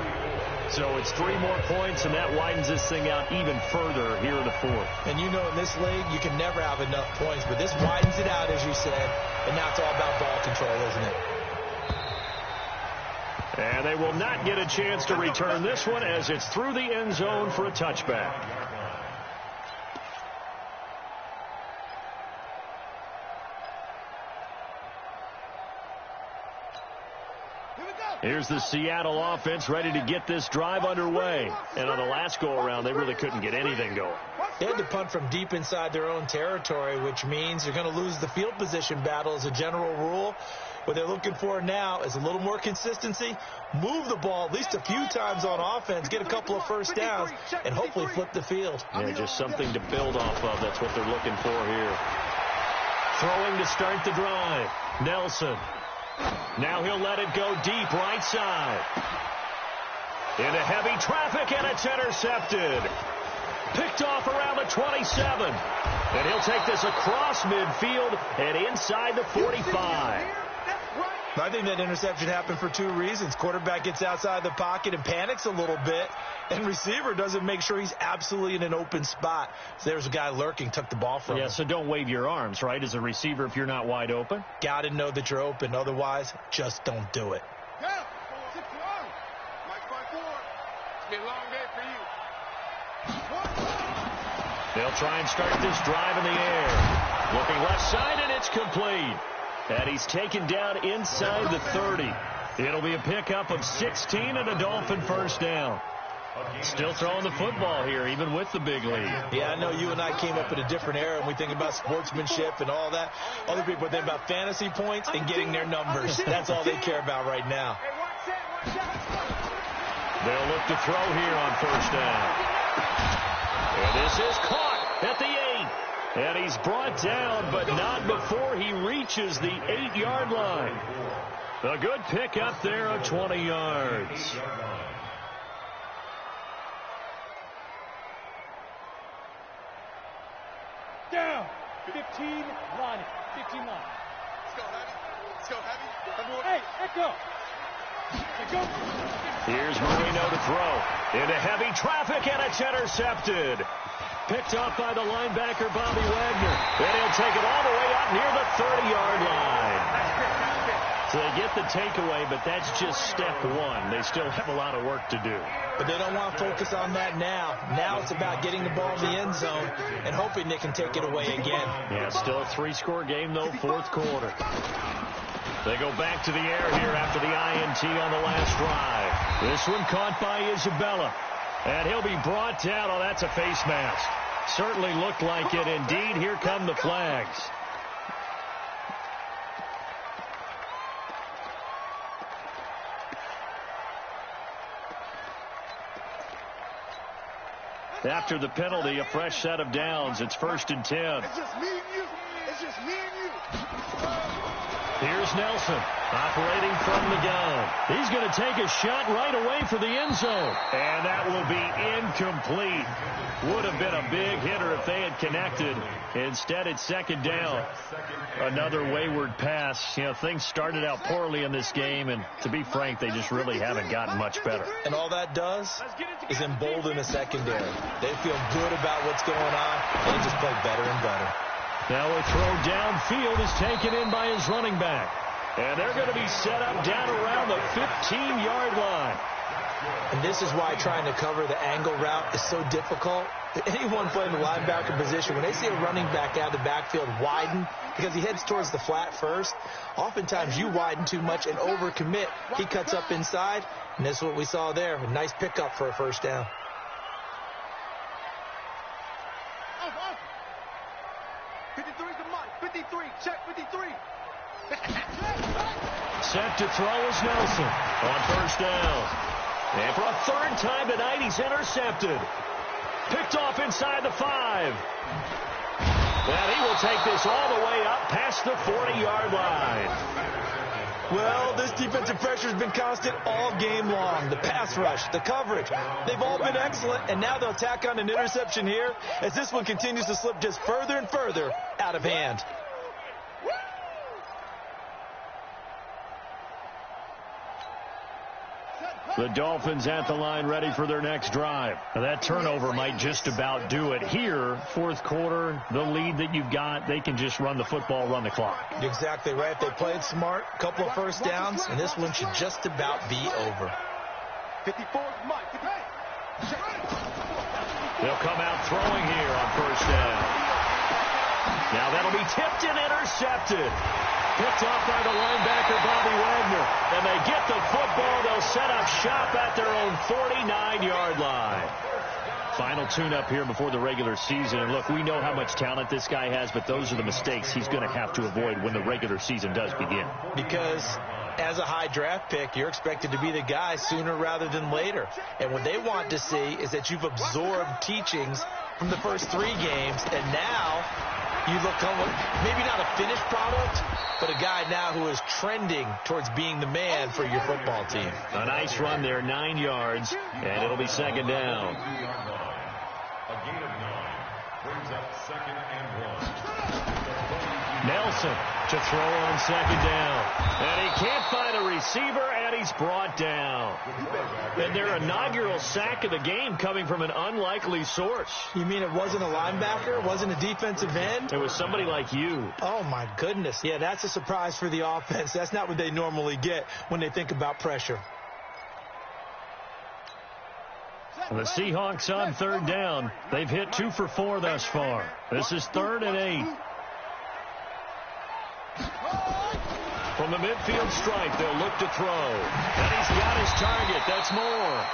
So it's 3 more points, and that widens this thing out even further here in the fourth. And you know in this league, you can never have enough points, but this widens it out, as you said, and now it's all about ball control, isn't it? And they will not get a chance to return this one as it's through the end zone for a touchback. Here's the Seattle offense ready to get this drive underway. And on the last go-around, they really couldn't get anything going. They had to punt from deep inside their own territory, which means you're going to lose the field position battle as a general rule. What they're looking for now is a little more consistency, move the ball at least a few times on offense, get a couple of first downs, and hopefully flip the field. Yeah, just something to build off of. That's what they're looking for here. Throwing to start the drive. Nelson. Now he'll let it go deep right side. Into heavy traffic, and it's intercepted. Picked off around the 27. And he'll take this across midfield and inside the 45. I think that interception happened for 2 reasons. Quarterback gets outside the pocket and panics a little bit, and receiver doesn't make sure he's absolutely in an open spot. So there's a guy lurking, took the ball from him. Yeah, so don't wave your arms, right, as a receiver if you're not wide open? Got to know that you're open. Otherwise, just don't do it. Yeah. 61. Mike 5-4. It's been a long day for you. They'll try and start this drive in the air. Looking left side, and it's complete. And he's taken down inside the 30. It'll be a pickup of 16 and a Dolphin first down. Still throwing the football here, even with the big lead. Yeah, I know you and I came up in a different era, and we think about sportsmanship and all that. Other people think about fantasy points and getting their numbers. That's all they care about right now. They'll look to throw here on first down. And this is caught at the 8. And he's brought down, but not before he reaches the 8-yard line. A good pickup there of 20 yards. Down. 15 line. 15 line. Let's go, Heavy. Let's go, Heavy. Hey, echo. Go. Here's Marino to throw. Into heavy traffic, and it's intercepted. Picked off by the linebacker, Bobby Wagner. And he'll take it all the way up near the 30-yard line. So they get the takeaway, but that's just step one. They still have a lot of work to do. But they don't want to focus on that now. Now it's about getting the ball in the end zone and hoping they can take it away again. Yeah, still a 3-score game, though, fourth quarter. They go back to the air here after the INT on the last drive. This one caught by Isabella. And he'll be brought down. Oh, that's a face mask. Certainly looked like it. Indeed, here come the flags. After the penalty, a fresh set of downs. It's 1st and 10. It's just me and you. It's just me and you. Here's Nelson operating from the gun. He's going to take a shot right away for the end zone. And that will be incomplete. Would have been a big hitter if they had connected. Instead, it's 2nd down. Another wayward pass. You know, things started out poorly in this game, and to be frank, they just really haven't gotten much better. And all that does is embolden the secondary. They feel good about what's going on, and they just play better and better. Now a throw downfield is taken in by his running back. And they're going to be set up down around the 15-yard line. And this is why trying to cover the angle route is so difficult. Anyone playing the linebacker position, when they see a running back out of the backfield widen because he heads towards the flat first, oftentimes you widen too much and overcommit. He cuts up inside, and this is what we saw there. A nice pickup for a first down. Set to throw is Nelson on first down. And for a 3rd time tonight, he's intercepted. Picked off inside the 5. And he will take this all the way up past the 40-yard line. Well, this defensive pressure has been constant all game long. The pass rush, the coverage, they've all been excellent, and now they'll tack on an interception here as this one continues to slip just further and further out of hand. The Dolphins at the line ready for their next drive. Now that turnover might just about do it. Here, 4th quarter, the lead that you've got, they can just run the football, run the clock. Exactly right. They played smart, a couple of first downs, and this one should just about be over. 54, Mike. They'll come out throwing here on first down. Now that'll be tipped and intercepted. Picked off by the linebacker, Bobby Wagner. And they get the football. They'll set up shop at their own 49-yard line. Final tune-up here before the regular season. And look, we know how much talent this guy has, but those are the mistakes he's going to have to avoid when the regular season does begin. Because as a high draft pick, you're expected to be the guy sooner rather than later. And what they want to see is that you've absorbed teachings from the first 3 games, and now you look maybe not a finished product, but a guy now who is trending towards being the man for your football team. A nice run there, 9 yards, and it'll be 2nd down. A gain of 9 brings up 2nd and 1. Nelson to throw on 2nd down. And he can't find a receiver, and he's brought down. And their inaugural sack of the game coming from an unlikely source. You mean it wasn't a linebacker? It wasn't a defensive end? It was somebody like you. Oh, my goodness. Yeah, that's a surprise for the offense. That's not what they normally get when they think about pressure. The Seahawks on 3rd down. They've hit 2 for 4 thus far. This is 3rd and 8. the midfield stripe, they'll look to throw. And he's got his target. That's Moore.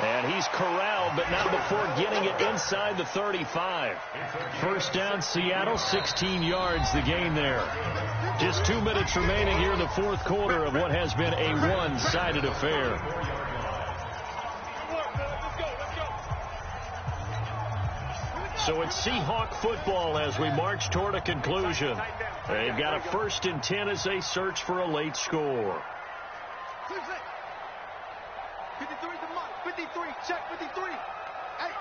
And he's corralled, but not before getting it inside the 35. First down, Seattle, 16 yards the gain there. Just 2 minutes remaining here in the fourth quarter of what has been a one-sided affair. So it's Seahawk football as we march toward a conclusion. They've got a 1st and 10 as they search for a late score. 53 to Mike. 53. Check 53. Hey,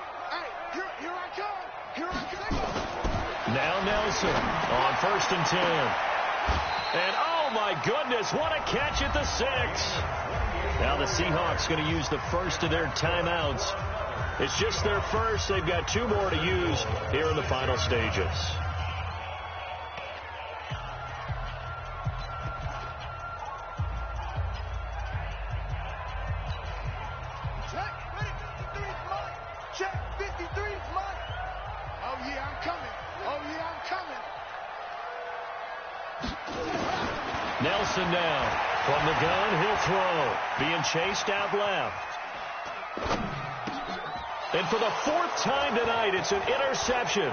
here I come. Here I come. Now Nelson on 1st and 10. And oh my goodness, what a catch at the 6. Now the Seahawks going to use the first of their timeouts. It's just their first. They've got 2 more to use here in the final stages. Check 53 is mine. Oh yeah, I'm coming. Oh yeah, I'm coming. Nelson now from the gun. He'll throw. Being chased out left. And for the 4th time tonight, it's an interception.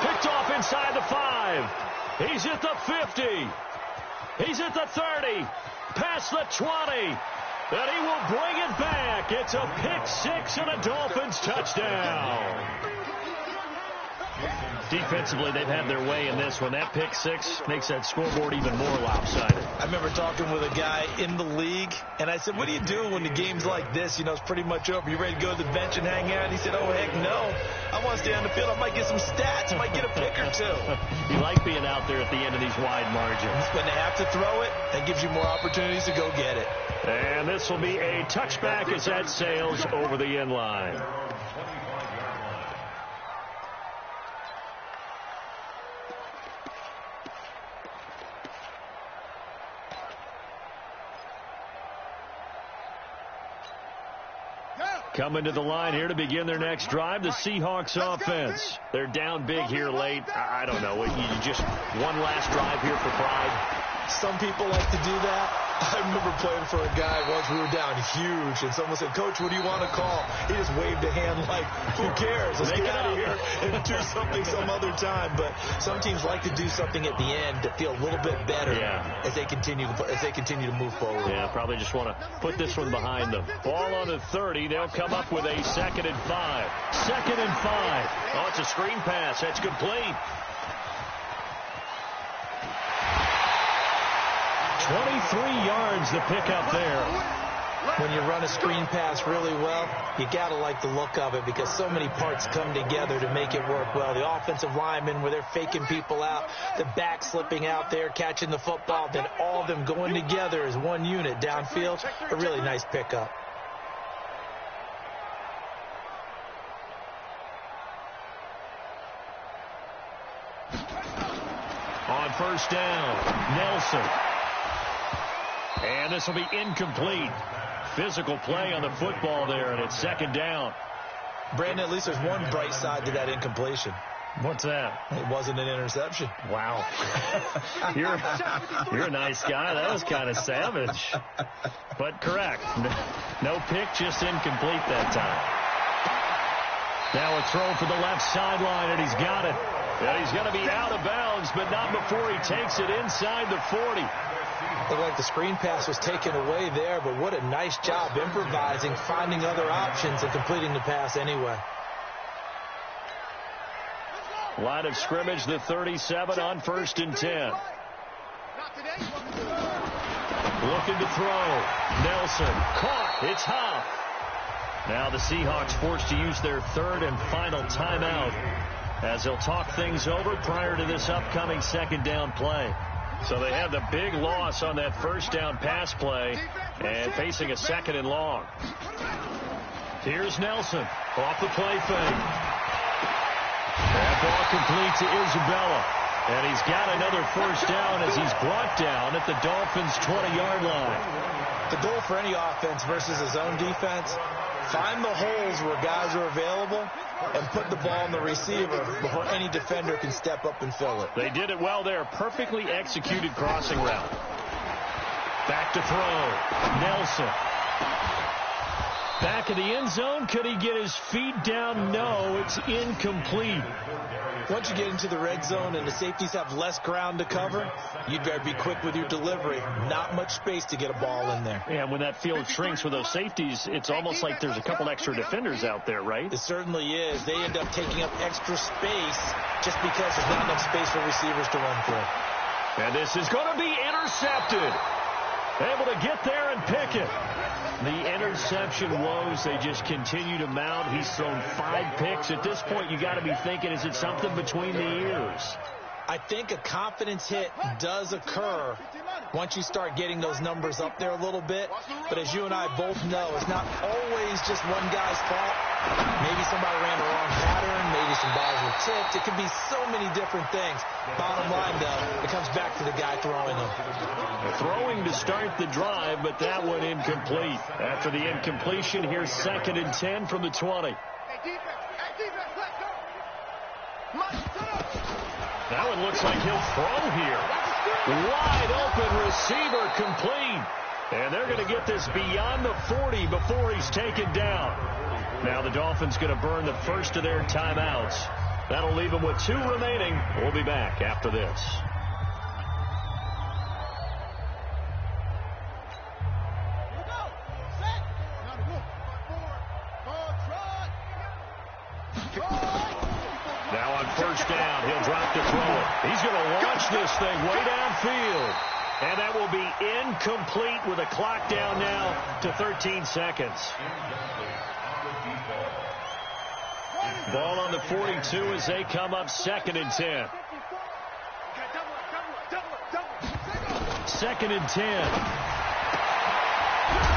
Picked off inside the 5. He's at the 50. He's at the 30. Past the 20. And he will bring it back. It's a pick 6 and a Dolphins touchdown. Defensively, they've had their way in this one. That pick 6 makes that scoreboard even more lopsided. I remember talking with a guy in the league, and I said, what do you do when the game's like this? You know, it's pretty much over. You ready to go to the bench and hang out? And he said, oh, heck no. I want to stay on the field. I might get some stats. I might get a pick or 2. You like being out there at the end of these wide margins. When they have to throw it, that gives you more opportunities to go get it. And this will be a touchback as that sails over the end line. Coming to the line here to begin their next drive, the Seahawks offense. They're down big here late. I don't know. You just one last drive here for pride. Some people like to do that. I remember playing for a guy once. We were down huge, and someone said, Coach, what do you want to call? He just waved a hand like, who cares? Let's get out of here and do something some other time. But some teams like to do something at the end to feel a little bit better as they continue to move forward. Yeah, probably just want to put this one behind them. Ball on the 30. They'll come up with a 2nd and 5. 2nd and 5. Oh, it's a screen pass. That's complete. 23 yards the pickup there. When you run a screen pass really well, you got to like the look of it because so many parts come together to make it work well. The offensive linemen, where they're faking people out, the back slipping out there, catching the football, then all of them going together as one unit downfield. A really nice pickup. On 1st down, Nelson. And this will be incomplete. Physical play on the football there, and it's 2nd down. Brandon, at least there's one bright side to that incompletion. What's that? It wasn't an interception. Wow. You're a nice guy. That was kind of savage. But correct. No pick, just incomplete that time. Now a throw for the left sideline, and he's got it. And he's going to be out of bounds, but not before he takes it inside the 40. Looked like the screen pass was taken away there, but what a nice job improvising, finding other options, and completing the pass anyway. Line of scrimmage, the 37 on 1st and 10. Looking to throw. Nelson caught. It's Huff. Now the Seahawks forced to use their 3rd and final timeout as they'll talk things over prior to this upcoming 2nd down play. So they had the big loss on that 1st down pass play and facing a 2nd and long. Here's Nelson off the play fake. That ball complete to Isabella. And he's got another 1st down as he's brought down at the Dolphins' 20-yard line. The goal for any offense versus his own defense, find the holes where guys are available and put the ball on the receiver before any defender can step up and fill it. They did it well there. Perfectly executed crossing route. Back to throw. Nelson. Back in the end zone. Could he get his feet down? No, it's incomplete. Once you get into the red zone and the safeties have less ground to cover, you'd better be quick with your delivery. Not much space to get a ball in there. Yeah, when that field shrinks with those safeties, it's almost like there's a couple extra defenders out there, right? It certainly is. They end up taking up extra space just because there's not enough space for receivers to run through. And this is going to be intercepted. Able to get there and pick it. The interception woes, they just continue to mount. He's thrown 5 picks. At this point, you got to be thinking, is it something between the ears? I think a confidence hit does occur once you start getting those numbers up there a little bit. But as you and I both know, it's not always just one guy's fault. Maybe somebody ran the wrong pattern. Maybe some balls were tipped. It could be so many different things. Bottom line, though, it comes back to the guy throwing them. Throwing to start the drive, but that one incomplete. After the incompletion, here's 2nd and 10 from the 20. That one looks like he'll throw here. Wide open receiver complete. And they're going to get this beyond the 40 before he's taken down. Now the Dolphins going to burn the first of their timeouts. That'll leave them with 2 remaining. We'll be back after this. Now on first down, he'll drop to throw it. He's going to launch this thing way downfield. And that will be incomplete with a clock down now to 13 seconds. Ball on the 42 as they come up 2nd and 10. 2nd and 10.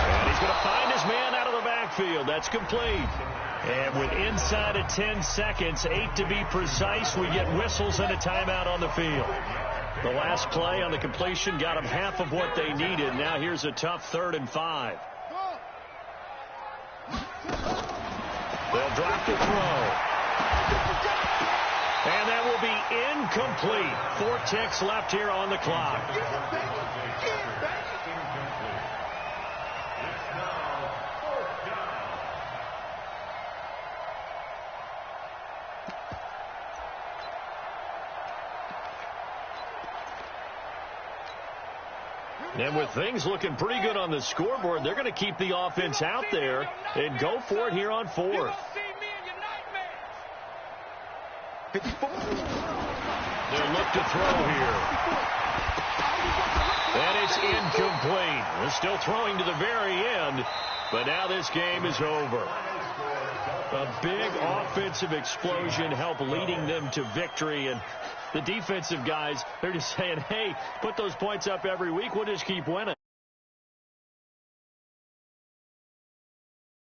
And he's going to find his man out of the backfield. That's complete. And with inside of 10 seconds, 8 to be precise, we get whistles and a timeout on the field. The last play on the completion got them half of what they needed. Now here's a tough 3rd and 5. They'll drop the throw. And that will be incomplete. 4 ticks left here on the clock. And with things looking pretty good on the scoreboard, they're going to keep the offense out there and go for it here on 4th. They'll look to throw here. And it's incomplete. They're still throwing to the very end, but now this game is over. A big offensive explosion helped leading them to victory, and the defensive guys, they're just saying, hey, put those points up every week. We'll just keep winning.